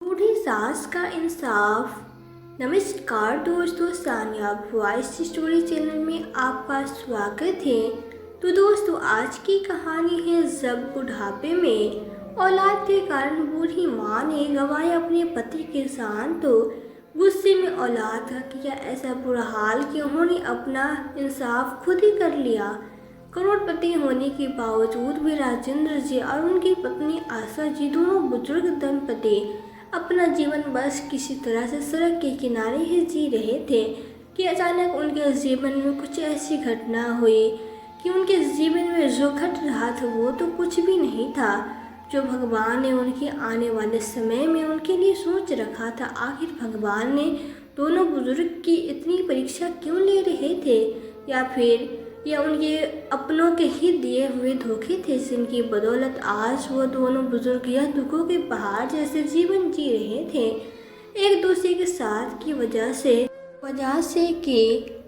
बूढ़ी सास का इंसाफ। नमस्कार दोस्तों, सानिया वॉइस स्टोरी चैनल में आपका स्वागत है। तो दोस्तों, आज की कहानी है जब बुढ़ापे में औलाद के कारण बूढ़ी माँ ने गंवाया अपने पति किसान। तो गुस्से में औलाद का किया ऐसा बुरा हाल कि उन्होंने अपना इंसाफ खुद ही कर लिया। करोड़पति होने के बावजूद भी राजेंद्र जी और उनकी पत्नी आशा जी, दोनों बुजुर्ग दंपति, अपना जीवन बस किसी तरह से सड़क के किनारे ही जी रहे थे कि अचानक उनके जीवन में कुछ ऐसी घटना हुई कि उनके जीवन में जो घट रहा था वो तो कुछ भी नहीं था जो भगवान ने उनके आने वाले समय में उनके लिए सोच रखा था। आखिर भगवान ने दोनों बुजुर्ग की इतनी परीक्षा क्यों ले रहे थे, या फिर यह उनके अपनों के ही दिए हुए धोखे थे जिनकी बदौलत आज वो दोनों बुजुर्ग यह दुखों के पहाड़ जैसे जीवन जी रहे थे एक दूसरे के साथ की वजह से कि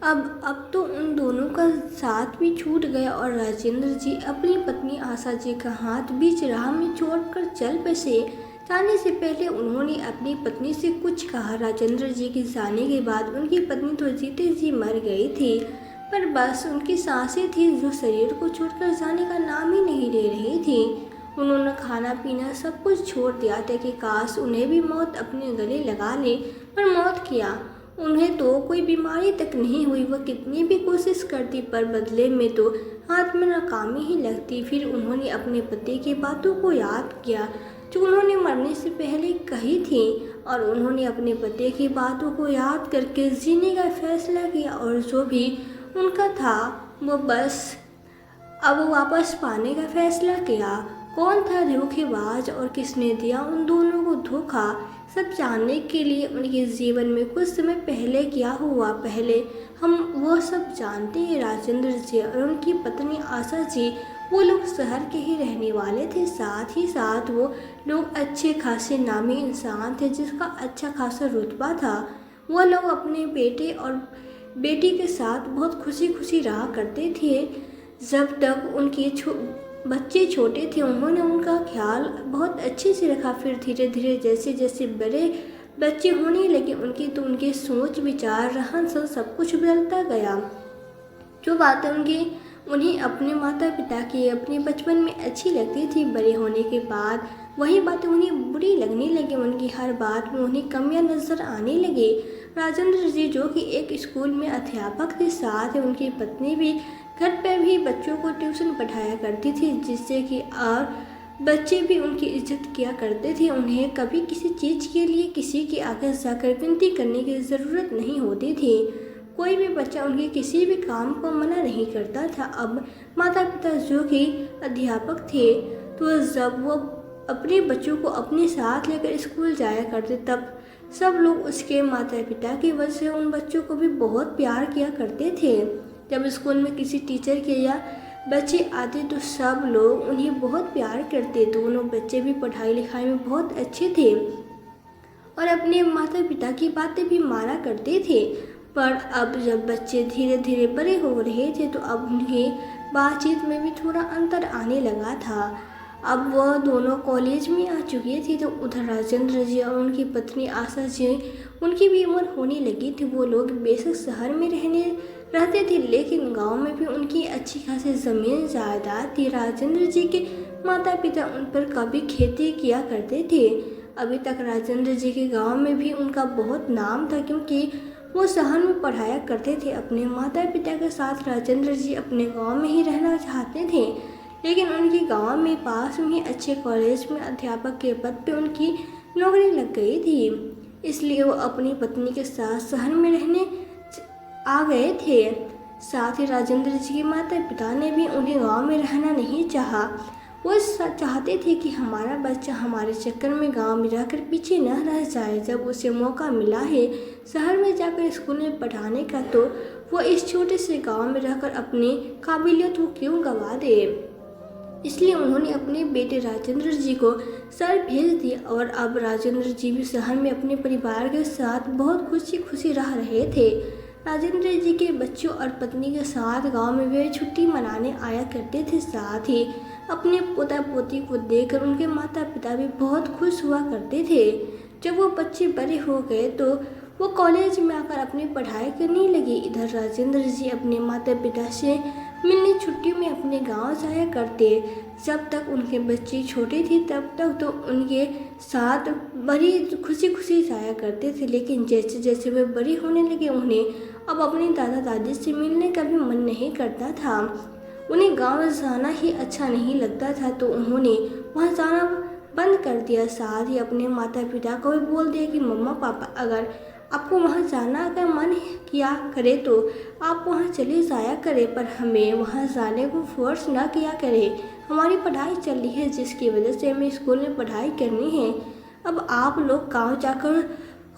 अब तो उन दोनों का साथ भी छूट गया और राजेंद्र जी अपनी पत्नी आशा जी का हाथ बीच राह में छोड़कर चल बसे। जाने से पहले उन्होंने अपनी पत्नी से कुछ कहा। राजेंद्र जी के जाने के बाद उनकी पत्नी तो जीते जी मर गई थी, पर बस उनकी सांसें थी जो शरीर को छोड़कर जाने का नाम ही नहीं ले रही थी। उन्होंने खाना पीना सब कुछ छोड़ दिया था कि काश उन्हें भी मौत अपने गले लगा ले, पर मौत क्या, उन्हें तो कोई बीमारी तक नहीं हुई। वह कितनी भी कोशिश करती पर बदले में तो हाथ में नाकामी ही लगती। फिर उन्होंने अपने पति की बातों को याद किया जो उन्होंने मरने से पहले कही थी, और उन्होंने अपने पति की बातों को याद करके जीने का फैसला किया और जो भी उनका था वो बस अब वापस पाने का फैसला किया। कौन था धोखेबाज और किसने दिया उन दोनों को धोखा, सब जानने के लिए उनके जीवन में कुछ समय पहले क्या हुआ, पहले हम वो सब जानते हैं। राजेंद्र जी और उनकी पत्नी आशा जी, वो लोग शहर के ही रहने वाले थे, साथ ही साथ वो लोग अच्छे खासे नामी इंसान थे जिसका अच्छा खासा रुतबा था। वो लोग अपने बेटे और बेटी के साथ बहुत खुशी खुशी रहा करते थे। जब तक उनके बच्चे छोटे थे उन्होंने उनका ख्याल बहुत अच्छे से रखा। फिर धीरे धीरे जैसे जैसे बड़े बच्चे होने लगे उनके सोच विचार रहन सहन सब कुछ बदलता गया। जो बातें उन्हें अपने माता पिता की अपने बचपन में अच्छी लगती थी, बड़े होने के बाद वही बातें उन्हें बुरी लगने लगी। उनकी हर बात में उन्हें कमियां नजर आने लगी। राजेंद्र जी जो कि एक स्कूल में अध्यापक थे, साथ ही उनकी पत्नी भी घर पर भी बच्चों को ट्यूशन पढ़ाया करती थी, जिससे कि और बच्चे भी उनकी इज्जत किया करते थे। उन्हें कभी किसी चीज़ के लिए किसी के आगे जाकर विनती करने की ज़रूरत नहीं होती थी। कोई भी बच्चा उनके किसी भी काम को मना नहीं करता था। अब माता पिता जो कि अध्यापक थे, तो जब वो अपने बच्चों को अपने साथ लेकर स्कूल जाया करते तब सब लोग उसके माता पिता की वजह से उन बच्चों को भी बहुत प्यार किया करते थे। जब स्कूल में किसी टीचर के या बच्चे आते तो सब लोग उन्हें बहुत प्यार करते। दोनों बच्चे भी पढ़ाई लिखाई में बहुत अच्छे थे और अपने माता पिता की बातें भी माना करते थे। पर अब जब बच्चे धीरे धीरे बड़े हो रहे थे तो अब उनकी बातचीत में भी थोड़ा अंतर आने लगा था। अब वह दोनों कॉलेज में आ चुके थे, तो उधर राजेंद्र जी और उनकी पत्नी आशा जी, उनकी भी उम्र होने लगी थी। वो लोग बेशक शहर में रहते थे, लेकिन गांव में भी उनकी अच्छी खासी ज़मीन जायदाद थी। राजेंद्र जी के माता पिता उन पर कभी खेती किया करते थे। अभी तक राजेंद्र जी के गांव में भी उनका बहुत नाम था, क्योंकि वो शहर में पढ़ाया करते थे। अपने माता पिता के साथ राजेंद्र जी अपने गांव में ही रहना चाहते थे, लेकिन उनके गांव में पास में अच्छे कॉलेज में अध्यापक के पद पे उनकी नौकरी लग गई थी, इसलिए वो अपनी पत्नी के साथ शहर में रहने आ गए थे। साथ ही राजेंद्र जी के माता पिता ने भी उन्हें गांव में रहना नहीं चाहा। वो चाहते थे कि हमारा बच्चा हमारे चक्कर में गांव में रहकर पीछे न रह जाए। जब उसे मौका मिला है शहर में जाकर स्कूल में पढ़ाने का, तो वो इस छोटे से गांव में रहकर अपनी काबिलियत को क्यों गंवा दे। इसलिए उन्होंने अपने बेटे राजेंद्र जी को शहर भेज दिया और अब राजेंद्र जी भी शहर में अपने परिवार के साथ बहुत खुशी खुशी रह रहे थे। राजेंद्र जी के बच्चों और पत्नी के साथ गांव में वे छुट्टी मनाने आया करते थे। साथ ही अपने पोता पोती को देखकर उनके माता पिता भी बहुत खुश हुआ करते थे। जब वो बच्चे बड़े हो गए तो वो कॉलेज में आकर अपनी पढ़ाई करने लगे। इधर राजेंद्र जी अपने माता पिता से मिलने छुट्टियों में अपने गांव जाया करते। जब तक उनके बच्चे छोटे थे तब तक तो उनके साथ बड़ी खुशी खुशी जाया करते थे, लेकिन जैसे जैसे वे बड़े होने लगे उन्हें अब अपने दादा दादी से मिलने का भी मन नहीं करता था। उन्हें गांव जाना ही अच्छा नहीं लगता था, तो उन्होंने वहां जाना बंद कर दिया। साथ ही अपने माता पिता को भी बोल दिया कि मम्मा पापा, अगर आपको वहां जाना का मन किया करे तो आप वहां चले जाया करें, पर हमें वहां जाने को फोर्स ना किया करें। हमारी पढ़ाई चल रही है जिसकी वजह से हमें स्कूल में पढ़ाई करनी है। अब आप लोग गाँव जाकर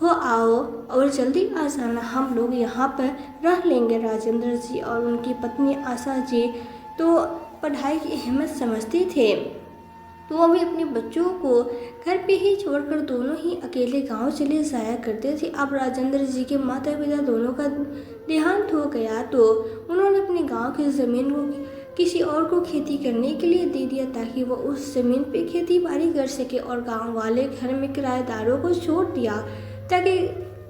हो आओ और जल्दी आ जाना, हम लोग यहाँ पर रह लेंगे। राजेंद्र जी और उनकी पत्नी आशा जी तो पढ़ाई की अहमियत समझते थे, तो वो भी अपने बच्चों को घर पे ही छोड़कर दोनों ही अकेले गांव चले जाया करते थे। अब राजेंद्र जी के माता पिता दोनों का देहांत हो गया तो उन्होंने अपने गांव की ज़मीन को किसी और को खेती करने के लिए दे दिया, ताकि वो उस ज़मीन पे खेती बाड़ी कर सके, और गांव वाले घर में किराएदारों को छोड़ दिया ताकि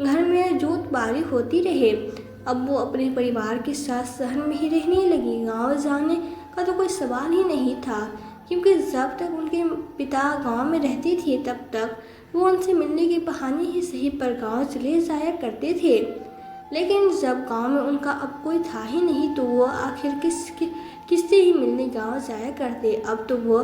घर में जोत बाड़ी होती रहे। अब वो अपने परिवार के साथ शहर में ही रहने लगी। गांव जाने का तो कोई सवाल ही नहीं था, क्योंकि जब तक उनके पिता गांव में रहते थे तब तक वो उनसे मिलने के बहाने ही सही पर गांव चले जाया करते थे। लेकिन जब गांव में उनका अब कोई था ही नहीं तो वो आखिर किससे ही मिलने गांव जाया करते। अब तो वो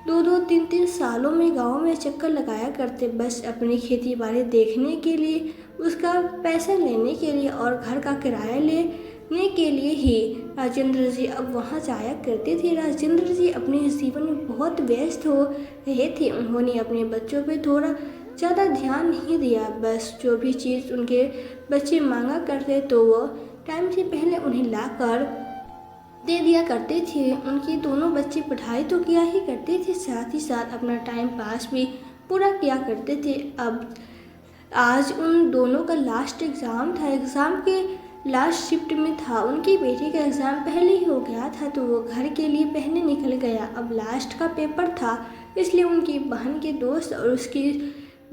2-2, 3-3 सालों में गांव में चक्कर लगाया करते, बस अपनी खेती बाड़ी देखने के लिए, उसका पैसा लेने के लिए और घर का किराया लेने के लिए ही राजेंद्र जी अब वहां जाया करते थे। राजेंद्र जी अपने जीवन में बहुत व्यस्त हो रहे थे। उन्होंने अपने बच्चों पे थोड़ा ज़्यादा ध्यान नहीं दिया। बस जो भी चीज़ उनके बच्चे मांगा करते तो वो टाइम से पहले उन्हें लाकर दे दिया करते थे। उनके दोनों बच्चे पढ़ाई तो किया ही करते थे, साथ ही साथ अपना टाइम पास भी पूरा किया करते थे। अब आज उन दोनों का लास्ट एग्ज़ाम था। एग्ज़ाम के लास्ट शिफ्ट में था। उनकी बेटी का एग्ज़ाम पहले ही हो गया था तो वो घर के लिए पहले निकल गया। अब लास्ट का पेपर था, इसलिए उनकी बहन के दोस्त और उसकी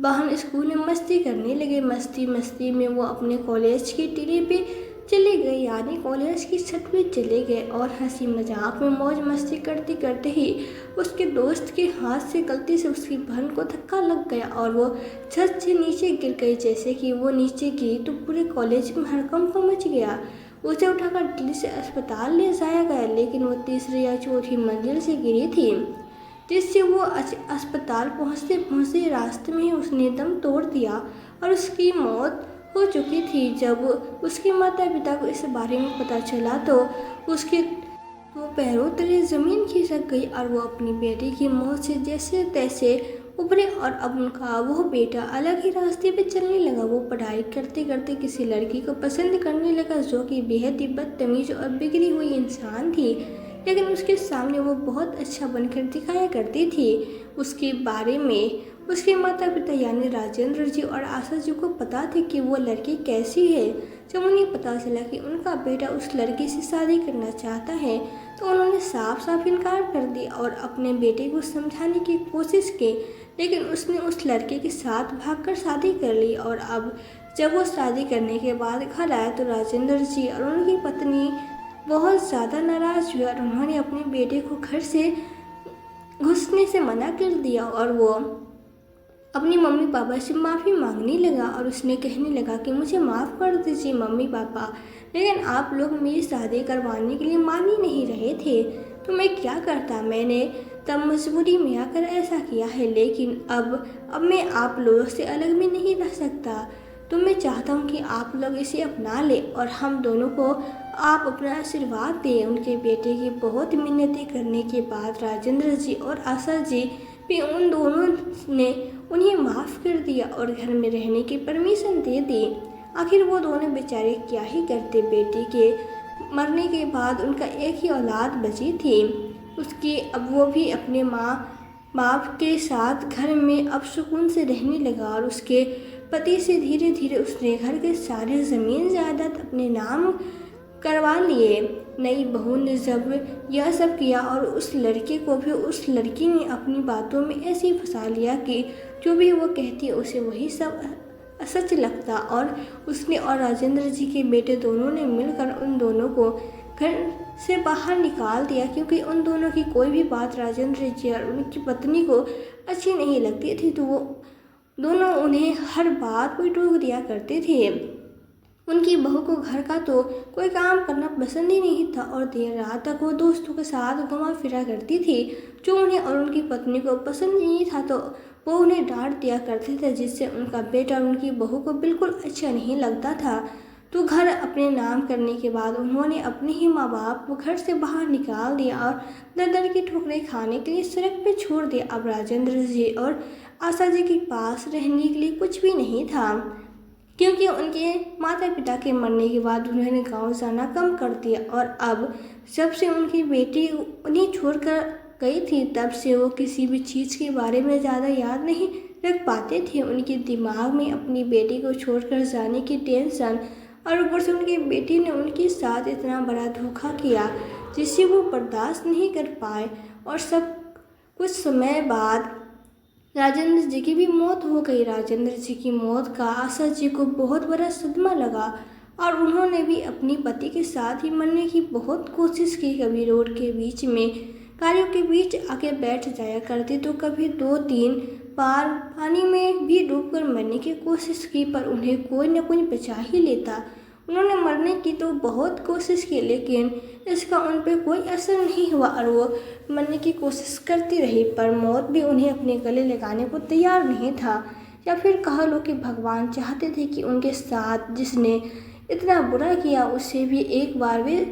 बहन स्कूल में मस्ती करने लगे। मस्ती मस्ती में वो अपने कॉलेज की टीले पे चले गए, यानी कॉलेज की छत पे चले गए, और हंसी मजाक में मौज मस्ती करते करते ही उसके दोस्त के हाथ से गलती से उसकी बहन को धक्का लग गया और वो छत से नीचे गिर गई। जैसे कि वो नीचे गिरी तो पूरे कॉलेज में हड़कंप मच गया। उसे उठाकर दिल्ली से अस्पताल ले जाया गया, लेकिन वो तीसरी या चौथी मंजिल से गिरी थी, जिससे वो अस्पताल पहुँचते पहुँचते रास्ते में ही उसने दम तोड़ दिया और उसकी मौत हो चुकी थी। जब उसके माता पिता को इस बारे में पता चला तो उसके वो पैरों तले ज़मीन खिसक गई और वो अपनी बेटी की मौत से जैसे तैसे उभरे, और अब उनका वो बेटा अलग ही रास्ते पे चलने लगा। वो पढ़ाई करते करते किसी लड़की को पसंद करने लगा जो कि बेहद ही बदतमीज और बिगड़ी हुई इंसान थी, लेकिन उसके सामने वो बहुत अच्छा बनकर दिखाया करती थी। उसके बारे में उसके माता पिता यानी राजेंद्र जी और आशा जी को पता था कि वो लड़की कैसी है। जब उन्हें पता चला कि उनका बेटा उस लड़की से शादी करना चाहता है तो उन्होंने साफ साफ इनकार कर दिया और अपने बेटे को समझाने की कोशिश की, लेकिन उसने उस लड़के के साथ भागकर शादी कर ली। और अब जब वो शादी करने के बाद घर आया तो राजेंद्र जी और उनकी पत्नी बहुत ज़्यादा नाराज़ हुए और उन्होंने अपने बेटे को घर से घुसने से मना कर दिया, और वो अपनी मम्मी पापा से माफ़ी मांगने लगा और उसने कहने लगा कि मुझे माफ़ कर दीजिए मम्मी पापा, लेकिन आप लोग मेरी शादी करवाने के लिए मान ही नहीं रहे थे, तो मैं क्या करता। मैंने तब मजबूरी में आकर ऐसा किया है, लेकिन अब मैं आप लोगों से अलग भी नहीं रह सकता। तो मैं चाहता हूँ कि आप लोग इसे अपना लें और हम दोनों को आप अपना आशीर्वाद दें। उनके बेटे की बहुत मिन्नतें करने के बाद राजेंद्र जी और आशा जी भी उन दोनों ने उन्हें माफ़ कर दिया और घर में रहने की परमिशन दे दी। आखिर वो दोनों बेचारे क्या ही करते। बेटी के मरने के बाद उनका एक ही औलाद बची थी उसकी। अब वो भी अपने माँ बाप के साथ घर में अब सुकून से रहने लगा और उसके पति से धीरे धीरे उसने घर के सारे ज़मीन जायदाद अपने नाम करवा लिए। नई बहू ने जब यह सब किया और उस लड़के को भी उस लड़की ने अपनी बातों में ऐसे फंसा लिया कि जो भी वो कहती उसे वही सब सच लगता और उसने और राजेंद्र जी के बेटे दोनों ने मिलकर उन दोनों को घर से बाहर निकाल दिया, क्योंकि उन दोनों की कोई भी बात राजेंद्र जी और उनकी पत्नी को अच्छी नहीं लगती थी। तो वो दोनों उन्हें हर बात पर टोक दिया करते थे। उनकी बहू को घर का तो कोई काम करना पसंद ही नहीं था और देर रात तक वो दोस्तों के साथ घुमा फिरा करती थी, जो उन्हें और उनकी पत्नी को पसंद नहीं था। तो वो उन्हें डांट दिया करते थे, जिससे उनका बेटा और उनकी बहू को बिल्कुल अच्छा नहीं लगता था। तो घर अपने नाम करने के बाद उन्होंने अपने ही माँ बाप को घर से बाहर निकाल दिया और दर दर की ठोकरें खाने के लिए सड़क पे छोड़ दिया। अब राजेंद्र जी और आशा जी के पास रहने के लिए कुछ भी नहीं था, क्योंकि उनके माता पिता के मरने के बाद उन्होंने गांव जाना कम कर दिया और अब जब से उनकी बेटी उन्हें छोड़कर गई थी, तब से वो किसी भी चीज़ के बारे में ज़्यादा याद नहीं रख पाते थे। उनके दिमाग में अपनी बेटी को छोड़कर जाने की टेंशन और ऊपर से उनकी बेटी ने उनके साथ इतना बड़ा धोखा किया जिसे वो बर्दाश्त नहीं कर पाए। और सब कुछ समय बाद राजेंद्र जी की भी मौत हो गई। राजेंद्र जी की मौत का आशा जी को बहुत बड़ा सदमा लगा और उन्होंने भी अपनी पति के साथ ही मरने की बहुत कोशिश की। कभी रोड के बीच में गाड़ियों के बीच आके बैठ जाया करती, तो कभी 2-3 बार पानी में भी डूबकर मरने की कोशिश की, पर उन्हें कोई न कोई बचा ही लेता। उन्होंने मरने की तो बहुत कोशिश की, लेकिन इसका उन पर कोई असर नहीं हुआ और वो मरने की कोशिश करती रही, पर मौत भी उन्हें अपने गले लगाने को तैयार नहीं था। या फिर कह लो कि भगवान चाहते थे कि उनके साथ जिसने इतना बुरा किया उसे भी एक बार भी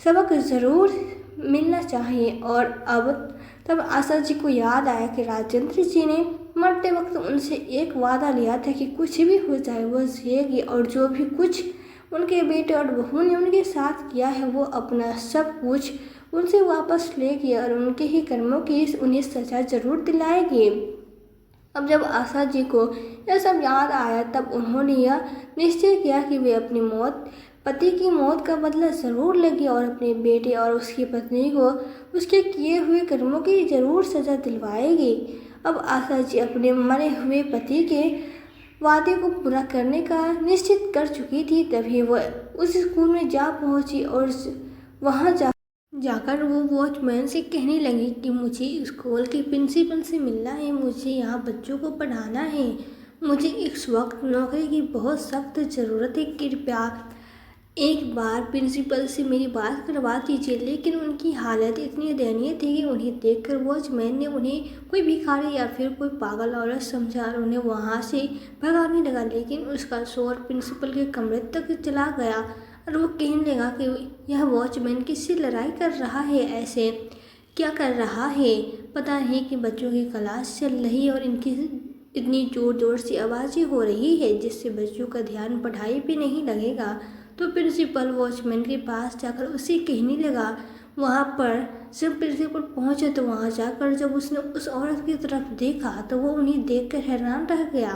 सबक ज़रूर मिलना चाहिए। और अब तब आशा जी को याद आया कि राजेंद्र जी ने मरते वक्त उनसे एक वादा लिया था कि कुछ भी हो जाए वो जिएगी, और जो भी कुछ उनके बेटे और बहू ने उनके साथ किया है वो अपना सब कुछ उनसे वापस लेगी और उनके ही कर्मों की उन्हें सजा जरूर दिलाएगी। अब जब आशा जी को यह सब याद आया, तब उन्होंने यह निश्चय किया कि वे अपनी पति की मौत का बदला ज़रूर लेगी और अपने बेटे और उसकी पत्नी को उसके किए हुए कर्मों की ज़रूर सजा दिलवाएगी। अब आशा जी अपने मरे हुए पति के वादे को पूरा करने का निश्चित कर चुकी थी। तभी वह उस स्कूल में जा पहुंची और वहां जाकर वो वॉचमैन से कहने लगी कि मुझे स्कूल के प्रिंसिपल से मिलना है, मुझे यहाँ बच्चों को पढ़ाना है, मुझे इस वक्त नौकरी की बहुत सख्त ज़रूरत है, कृपया एक बार प्रिंसिपल से मेरी बात करवा दीजिए। लेकिन उनकी हालत इतनी दयनीय थी कि उन्हें देखकर वॉचमैन ने उन्हें कोई भिखारी या फिर कोई पागल औरत समझा और उन्हें वहाँ से भगाने लगा। लेकिन उसका शोर प्रिंसिपल के कमरे तक चला गया और वो कहने लगा कि यह वॉचमैन किससे लड़ाई कर रहा है, ऐसे क्या कर रहा है, पता नहीं कि बच्चों की क्लास चल रही है और इनकी इतनी ज़ोर ज़ोर से आवाज़ें हो रही है जिससे बच्चों का ध्यान पढ़ाई पे नहीं लगेगा। तो प्रिंसिपल वॉचमैन के पास जाकर उसे कहने लगा। वहाँ पर जब प्रिंसिपल पहुँचे तो वहाँ जाकर जब उसने उस औरत की तरफ देखा तो वो उन्हें देखकर हैरान रह गया,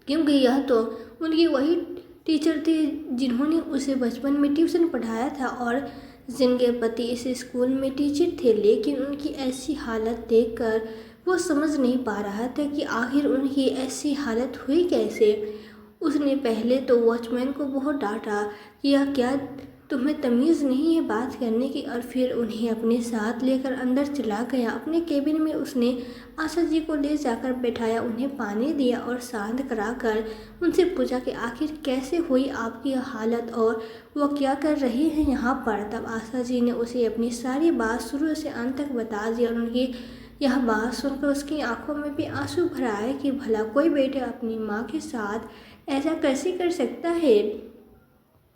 क्योंकि यह तो उनकी वही टीचर थी जिन्होंने उसे बचपन में ट्यूशन पढ़ाया था और जिनके पति इस स्कूल में टीचर थे। लेकिन उनकी ऐसी हालत देखकर वो समझ नहीं पा रहा था कि आखिर उनकी ऐसी हालत हुई कैसे। उसने पहले तो वॉचमैन को बहुत डांटा कि यह क्या, तुम्हें तमीज़ नहीं है बात करने की, और फिर उन्हें अपने साथ लेकर अंदर चला गया। अपने केबिन में उसने आशा जी को ले जाकर बैठाया, उन्हें पानी दिया और शांत कराकर उनसे पूछा कि आखिर कैसे हुई आपकी यह हालत और वो क्या कर रही है यहाँ पर। तब आशा जी ने उसे अपनी सारी बात शुरू से अंत तक बता दी और उनकी यह बात सुनकर उसकी आंखों में भी आंसू भर आए कि भला कोई बेटा अपनी माँ के साथ ऐसा कैसे कर सकता है।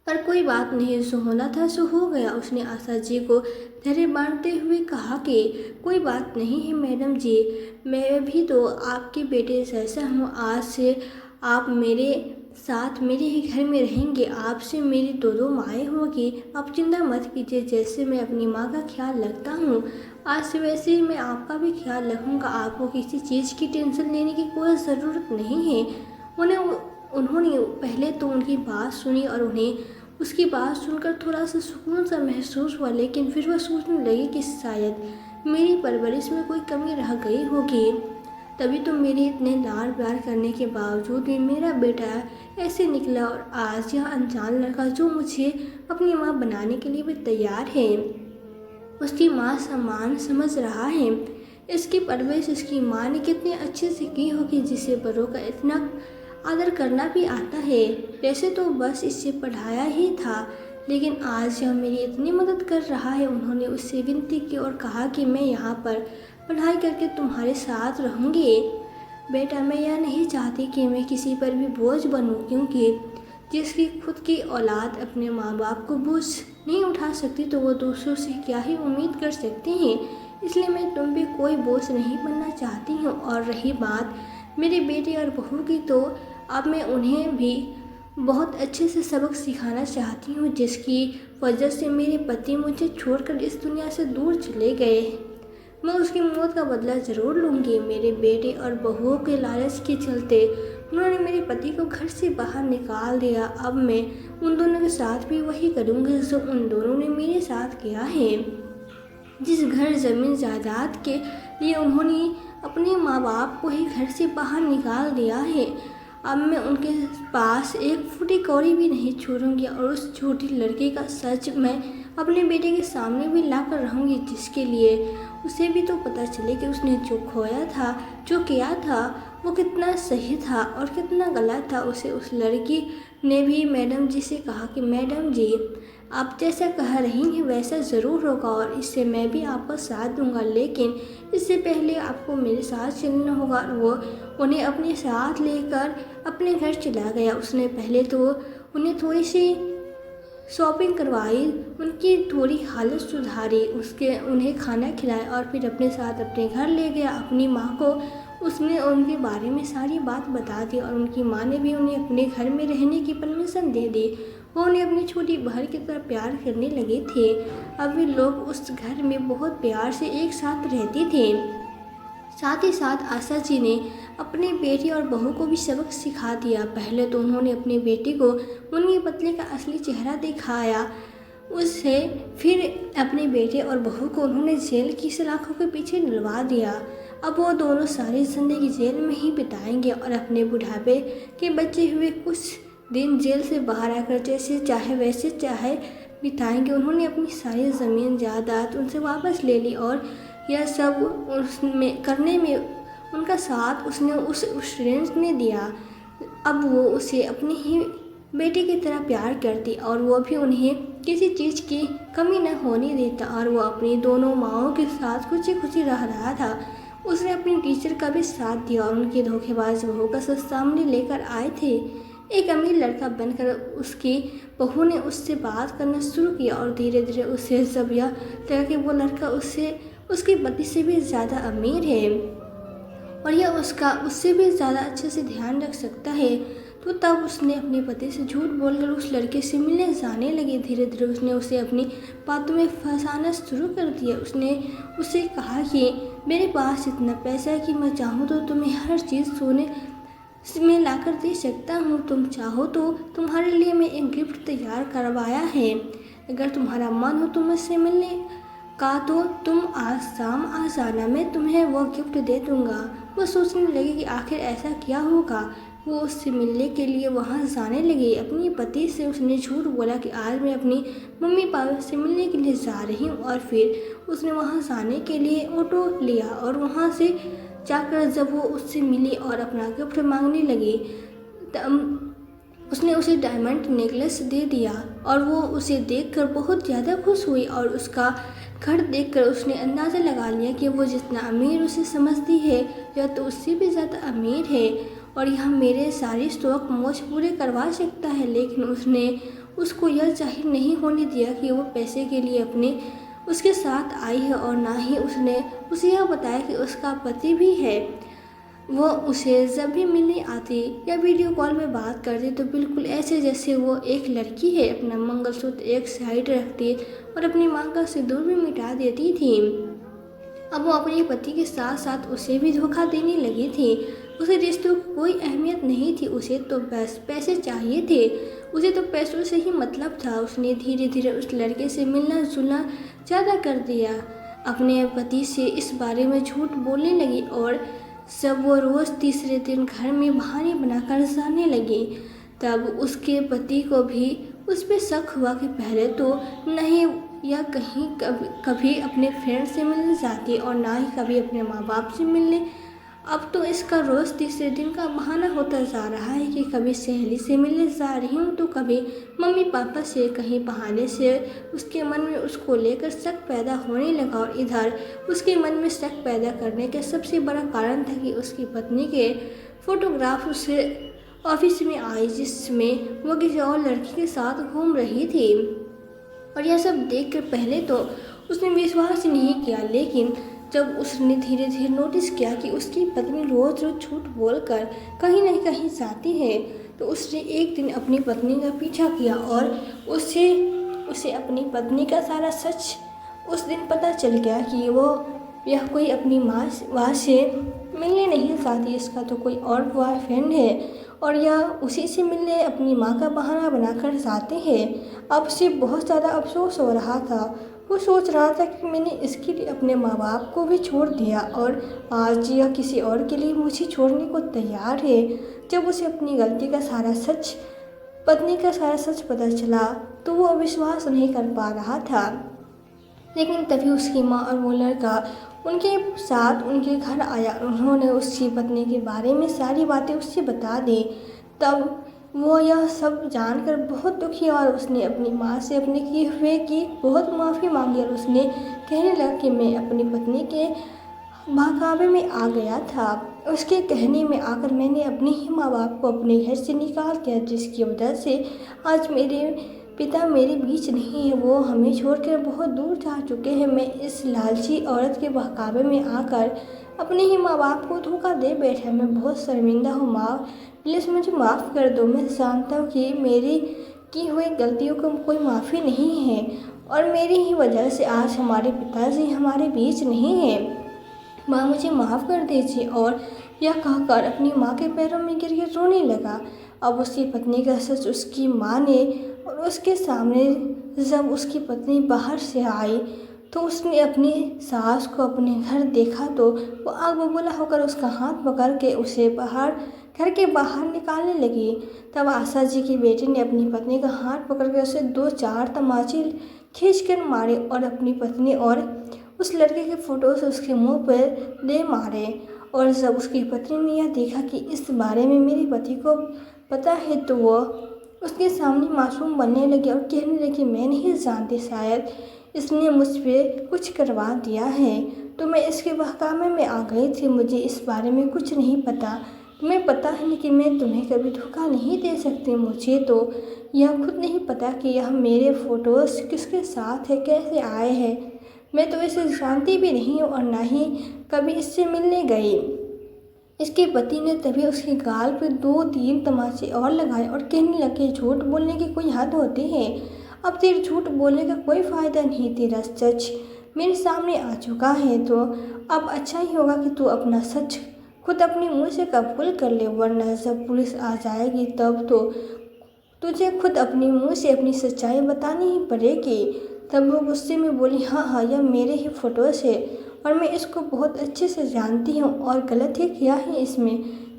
पर कोई बात नहीं, जो होना था सो हो गया। उसने आशा जी को धैर्य बांधते हुए कहा कि कोई बात नहीं है मैडम जी, मैं भी तो आपके बेटे जैसा हूँ। आज से आप मेरे साथ मेरे ही घर में रहेंगे, आपसे मेरी दो माएँ होंगी। आप चिंता मत कीजिए, जैसे मैं अपनी माँ का ख्याल रखता हूँ आज से वैसे ही मैं आपका भी ख्याल रखूँगा। आपको किसी चीज़ की टेंशन लेने की कोई ज़रूरत नहीं है। उन्होंने पहले तो उनकी बात सुनी और उन्हें उसकी बात सुनकर थोड़ा सा सुकून सा महसूस हुआ, लेकिन फिर वह सोचने लगी कि शायद मेरी परवरिश में कोई कमी रह गई होगी। तभी तो मेरे इतने लाड प्यार करने के बावजूद भी मेरा बेटा ऐसे निकला, और आज यह अनजान लड़का जो मुझे अपनी माँ बनाने के लिए भी तैयार है, उसकी माँ समान समझ रहा है। इसकी परवरिश इसकी माँ ने कितने अच्छे से की होगी, जिसे बड़ों का इतना आदर करना भी आता है। वैसे तो बस इससे पढ़ाया ही था, लेकिन आज यह मेरी इतनी मदद कर रहा है। उन्होंने उससे विनती की और कहा कि मैं यहाँ पर पढ़ाई करके तुम्हारे साथ रहूँगी। बेटा, मैं यह नहीं चाहती कि मैं किसी पर भी बोझ बनूँ, क्योंकि जिसकी खुद की औलाद अपने माँ बाप को बोझ नहीं उठा सकती तो वो दूसरों से क्या ही उम्मीद कर सकते हैं। इसलिए मैं तुम भी कोई बोझ नहीं बनना चाहती हूँ। और रही बात मेरे बेटे और बहू की, तो अब मैं उन्हें भी बहुत अच्छे से सबक सिखाना चाहती हूँ, जिसकी वजह से मेरे पति मुझे छोड़कर इस दुनिया से दूर चले गए। मैं उसकी मौत का बदला ज़रूर लूँगी। मेरे बेटे और बहुओं के लालच के चलते उन्होंने मेरे पति को घर से बाहर निकाल दिया। अब मैं उन दोनों के साथ भी वही करूँगी जो उन दोनों ने मेरे साथ किया है। जिस घर ज़मीन जायदाद के लिए उन्होंने अपने माँ बाप को ही घर से बाहर निकाल दिया है, अब मैं उनके पास एक फूटी कौड़ी भी नहीं छोड़ूंगी। और उस छोटी लड़की का सच मैं अपने बेटे के सामने भी ला कर रहूँगी, जिसके लिए उसे भी तो पता चले कि उसने जो खोया था, जो किया था, वो कितना सही था और कितना गलत था। उसे उस लड़की ने भी मैडम जी से कहा कि मैडम जी, आप जैसा कह रही हैं वैसा ज़रूर होगा और इससे मैं भी आपका साथ दूंगा, लेकिन इससे पहले आपको मेरे साथ चलना होगा। वो उन्हें अपने साथ लेकर अपने घर चला गया। उसने पहले तो उन्हें थोड़ी सी शॉपिंग करवाई, उनकी थोड़ी हालत सुधारी, उन्हें खाना खिलाया और फिर अपने साथ अपने घर ले गया। अपनी माँ को उसने उनके बारे में सारी बात बता दी और उनकी माँ ने भी उन्हें अपने घर में रहने की परमिशन दे दी। वो उन्हें अपनी छोटी बहन की तरह प्यार करने लगे थे। अब वे लोग उस घर में बहुत प्यार से एक साथ रहते थे। साथ ही साथ आशा जी ने अपने बेटे और बहू को भी सबक सिखा दिया। पहले तो उन्होंने अपने बेटे को उनके पत्नी का असली चेहरा दिखाया, उससे फिर अपने बेटे और बहू को उन्होंने जेल की सलाखों के पीछे डलवा दिया। अब वो दोनों सारी जिंदगी जेल में ही बिताएंगे और अपने बुढ़ापे के बचे हुए कुछ दिन जेल से बाहर आकर जैसे चाहे वैसे चाहे बिताएंगे। उन्होंने अपनी सारी ज़मीन जायदाद उनसे वापस ले ली और यह सब उसमें करने में उनका साथ उसने उस रेंज ने दिया। अब वो उसे अपने ही बेटे की तरह प्यार करती और वो भी उन्हें किसी चीज़ की कमी न होने देता और वो अपनी दोनों माँओं के साथ खुशी खुशी रह रहा था। उसने अपनी टीचर का भी साथ दिया और उनकी धोखेबाज बहू का सच सामने लेकर आए थे। एक अमीर लड़का बनकर उसकी बहू ने उससे बात करना शुरू किया और धीरे धीरे उसे जब यह लगा कि वो लड़का उसके पति से भी ज़्यादा अमीर है और यह उससे भी ज़्यादा अच्छे से ध्यान रख सकता है, तो तब उसने अपने पति से झूठ बोलकर उस लड़के से मिलने जाने लगी। धीरे धीरे उसने उसे अपनी बातों में फंसाना शुरू कर दिया। उसने उसे कहा कि मेरे पास इतना पैसा है कि मैं चाहूँ तो तुम्हें हर चीज़ सोने में लाकर दे सकता हूँ। तुम चाहो तो तुम्हारे लिए मैं एक गिफ्ट तैयार करवाया है। अगर तुम्हारा मन हो तो मुझसे मिलने का तो तुम आज शाम आ जाना, मैं तुम्हें वो गिफ्ट दे दूँगा। वो सोचने लगी कि आखिर ऐसा क्या होगा। वो उससे मिलने के लिए वहाँ जाने लगी। अपने पति से उसने झूठ बोला कि आज मैं अपनी मम्मी पापा से मिलने के लिए जा रही हूँ और फिर उसने वहाँ जाने के लिए ऑटो लिया और वहाँ से जाकर जब वो उससे मिली और अपना गिफ्ट मांगने लगी उसने उसे डायमंड नेकलेस दे दिया और वो उसे देखकर बहुत ज़्यादा खुश हुई और उसका घर देखकर उसने अंदाज़ा लगा लिया कि वो जितना अमीर उसे समझती है यह तो उससे भी ज़्यादा अमीर है और यह मेरे सारे शौक मौज पूरे करवा सकता है। लेकिन उसने उसको यह जाहिर नहीं होने दिया कि वो पैसे के लिए उसके साथ आई है और ना ही उसने उसे यह बताया कि उसका पति भी है। वो उसे जब भी मिलने आती या वीडियो कॉल में बात करती तो बिल्कुल ऐसे जैसे वो एक लड़की है। अपना मंगलसूत्र एक साइड रखती और अपनी मांग का सिंदूर भी मिटा देती थी। अब वो अपने पति के साथ साथ उसे भी धोखा देने लगी थी। उसे रिश्तों की कोई अहमियत नहीं थी, उसे तो बस पैसे चाहिए थे, उसे तो पैसों से ही मतलब था। उसने धीरे धीरे उस लड़के से मिलना जुलना ज़्यादा कर दिया, अपने पति से इस बारे में झूठ बोलने लगी और जब वो रोज़ तीसरे दिन घर में बहाने बनाकर जाने लगी, तब उसके पति को भी उस पे शक हुआ कि पहले तो नहीं या कहीं कभी अपने फ्रेंड से मिलने जाती और ना ही कभी अपने माँ बाप से मिलने। अब तो इसका रोज़ तीसरे दिन का बहाना होता जा रहा है कि कभी सहेली से मिलने जा रही हूँ तो कभी मम्मी पापा से, कहीं बहाने से। उसके मन में उसको लेकर शक पैदा होने लगा और इधर उसके मन में शक पैदा करने का सबसे बड़ा कारण था कि उसकी पत्नी के फोटोग्राफ उससे ऑफिस में आई, जिसमें वो किसी और लड़की के साथ घूम रही थी। और यह सब देखकर पहले तो उसने विश्वास ही नहीं किया, लेकिन जब उसने धीरे धीरे नोटिस किया कि उसकी पत्नी रोज़ रोज़ झूठ बोलकर कहीं न कहीं जाती है, तो उसने एक दिन अपनी पत्नी का पीछा किया और उसे अपनी पत्नी का सारा सच उस दिन पता चल गया कि यह कोई अपनी माँ से मिलने नहीं जाती, इसका तो कोई और बॉयफ्रेंड है और यह उसी से मिलने अपनी माँ का बहाना बनाकर जाते हैं। अब उसे बहुत ज़्यादा अफसोस हो रहा था। वो सोच रहा था कि मैंने इसके लिए अपने माँ बाप को भी छोड़ दिया और आज यह किसी और के लिए मुझे छोड़ने को तैयार है। जब उसे अपनी गलती का सारा सच, पत्नी का सारा सच पता चला तो वो विश्वास नहीं कर पा रहा था। लेकिन तभी उसकी माँ और वो लड़का उनके साथ उनके घर आया। उन्होंने उसकी पत्नी के बारे में सारी बातें उससे बता दी। तब वो यह सब जानकर बहुत दुखी और उसने अपनी माँ से अपने किए हुए की बहुत माफ़ी मांगी और उसने कहने लगा कि मैं अपनी पत्नी के बहकावे में आ गया था। उसके कहने में आकर मैंने अपने ही माँ बाप को अपने घर से निकाल दिया, जिसकी वजह से आज मेरे पिता मेरे बीच नहीं है, वो हमें छोड़कर बहुत दूर जा चुके हैं। मैं इस लालची औरत के बहकावे में आकर अपने ही माँ बाप को धोखा दे बैठा। मैं बहुत शर्मिंदा हूँ माँ, प्लीज़ मुझे माफ़ कर दो। मैं जानता हूँ कि मेरी की हुई गलतियों को कोई माफ़ी नहीं है और मेरी ही वजह से आज हमारे पिताजी हमारे बीच नहीं है। माँ मुझे माफ़ कर दीजिए। और यह कहकर अपनी माँ के पैरों में गिर गिर रोने लगा। अब उसकी पत्नी का सच उसकी माँ ने और उसके सामने जब उसकी पत्नी बाहर से आई तो उसने अपनी सास को अपने घर देखा तो वो आग बबूला होकर उसका हाथ पकड़ के उसे घर के बाहर निकालने लगी। तब आशा जी की बेटी ने अपनी पत्नी का हाथ पकड़ के उसे 2-4 तमाचे खींचकर मारे और अपनी पत्नी और उस लड़के के फोटो से उसके मुंह पर दे मारे। और जब उसकी पत्नी ने यह देखा कि इस बारे में मेरे पति को पता है तो वो उसके सामने मासूम बनने लगी और कहने लगी मैं नहीं जानती, शायद इसने मुझ पर कुछ करवा दिया है तो मैं इसके बहकावे में आ गई थी। मुझे इस बारे में कुछ नहीं पता। तुम्हें पता है कि मैं तुम्हें कभी धोखा नहीं दे सकती। मुझे तो यह खुद नहीं पता कि यह मेरे फ़ोटोज़ किसके साथ है, कैसे आए हैं। मैं तो इसे जानती भी नहीं हूँ और ना ही कभी इससे मिलने गई। इसके पति ने तभी उसके गाल पर 2-3 तमाचे और लगाए और कहने लगे झूठ बोलने की कोई हद होती है। अब तेरे झूठ बोलने का कोई फ़ायदा नहीं, तेरा सच मेरे सामने आ चुका है तो अब अच्छा ही होगा कि तू अपना सच खुद अपने मुंह से कबूल कर ले, वरना जब पुलिस आ जाएगी तब तो तुझे खुद अपने मुंह से अपनी सच्चाई बतानी ही पड़ेगी। तब वो गुस्से में बोली हाँ, यह मेरे ही फ़ोटोज़ है और मैं इसको बहुत अच्छे से जानती हूँ और गलत ही किया है इसमें।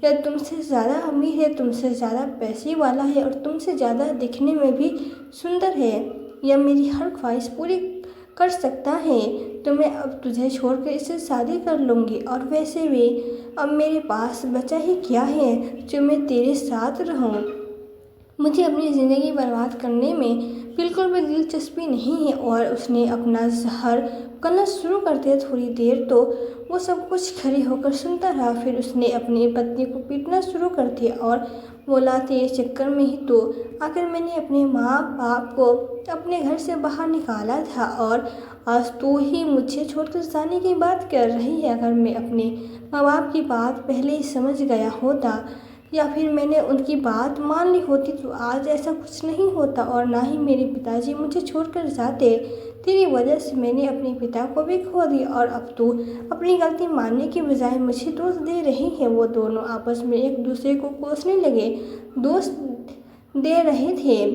यह तुमसे ज़्यादा अमीर है, तुमसे ज़्यादा पैसे वाला है और तुमसे ज़्यादा दिखने में भी सुंदर है। यह मेरी हर ख्वाहिश पूरी कर सकता है तो मैं अब तुझे छोड़कर इससे शादी कर लूँगी। और वैसे भी अब मेरे पास बचा ही क्या है जो मैं तेरे साथ रहूँ। मुझे अपनी ज़िंदगी बर्बाद करने में बिल्कुल भी दिलचस्पी नहीं है। और उसने अपना जहर करना शुरू कर दिया। थोड़ी देर तो वो सब कुछ खड़ी होकर सुनता रहा, फिर उसने अपनी पत्नी को पीटना शुरू कर दिया और बोला तेरे चक्कर में ही तो आखिर मैंने अपने माँ बाप को अपने घर से बाहर निकाला था और आज तू ही मुझे छोड़कर जाने की बात कर रही है। अगर मैं अपने माँ बाप की बात पहले ही समझ गया होता या फिर मैंने उनकी बात मान ली होती तो आज ऐसा कुछ नहीं होता और ना ही मेरे पिताजी मुझे छोड़कर जाते। तेरी वजह से मैंने अपने पिता को भी खो दिया और अब तू अपनी गलती मानने के बजाय मुझे दोष दे रही है। वो दोनों आपस में एक दूसरे को कोसने लगे, दोष दे रहे थे।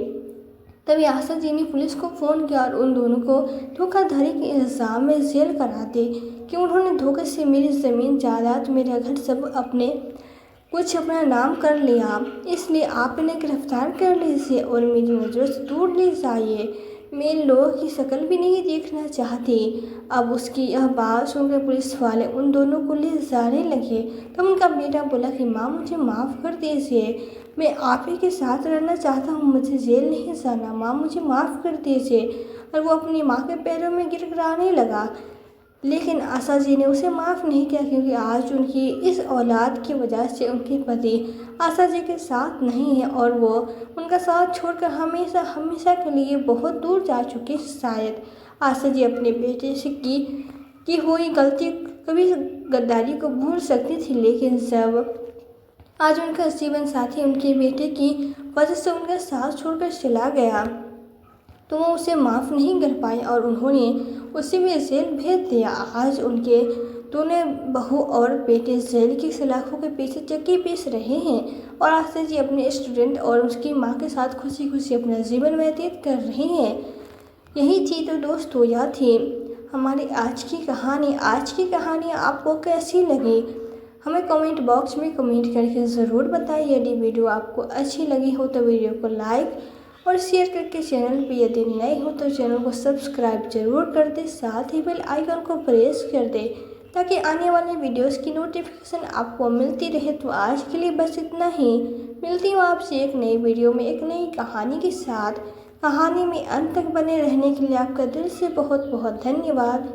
तभी आशा जी ने पुलिस को फ़ोन किया और उन दोनों को धोखाधड़ी के इल्ज़ाम में जेल करा दी कि उन्होंने धोखे से मेरी ज़मीन जायदाद, मेरा घर सब अपना नाम कर लिया, इसलिए आप इन्हें गिरफ्तार कर लीजिए और मेरी नज़रों से दूर ले जाइए। मैं इन लोगों की शक्ल भी नहीं देखना चाहती। अब उसकी यह बात सुनकर पुलिस वाले उन दोनों को ले जाने लगे। तब उनका बेटा बोला कि माँ, मुझे माफ़ कर दीजिए, मैं आप ही के साथ रहना चाहता हूँ, मुझे जेल नहीं जाना, माँ मुझे माफ़ कर दीजिए। और वो अपनी माँ के पैरों में गिड़गिड़ाने लगा। लेकिन आशा जी ने उसे माफ़ नहीं किया, क्योंकि आज उनकी इस औलाद की वजह से उनके पति आशा जी के साथ नहीं है और वो उनका साथ छोड़कर हमेशा हमेशा के लिए बहुत दूर जा चुके हैं। शायद आशा जी अपने बेटे से की हुई गलती कभी गद्दारी को भूल सकती थी, लेकिन जब आज उनका जीवन साथी उनके बेटे की वजह से उनका साथ छोड़कर चला गया तो वो उसे माफ़ नहीं कर पाए और उन्होंने उसे भी जेल भेज दिया। आज उनके दोनों बहू और बेटे जेल की सलाखों के पीछे चक्की पीस रहे हैं और आशा जी अपने स्टूडेंट और उसकी माँ के साथ खुशी खुशी अपना जीवन व्यतीत कर रहे हैं। यही थी तो दोस्तों, यह थी हमारी आज की कहानी। आज की कहानी आपको कैसी लगी हमें कमेंट बॉक्स में कमेंट करके ज़रूर बताइए। यदि वीडियो आपको अच्छी लगी हो तो वीडियो को लाइक और शेयर करके चैनल पे यदि नए हो तो चैनल को सब्सक्राइब जरूर कर दे, साथ ही बेल आइकन को प्रेस कर दे ताकि आने वाले वीडियोस की नोटिफिकेशन आपको मिलती रहे। तो आज के लिए बस इतना ही। मिलती हूँ आपसे एक नई वीडियो में एक नई कहानी के साथ। कहानी में अंत तक बने रहने के लिए आपका दिल से बहुत बहुत धन्यवाद।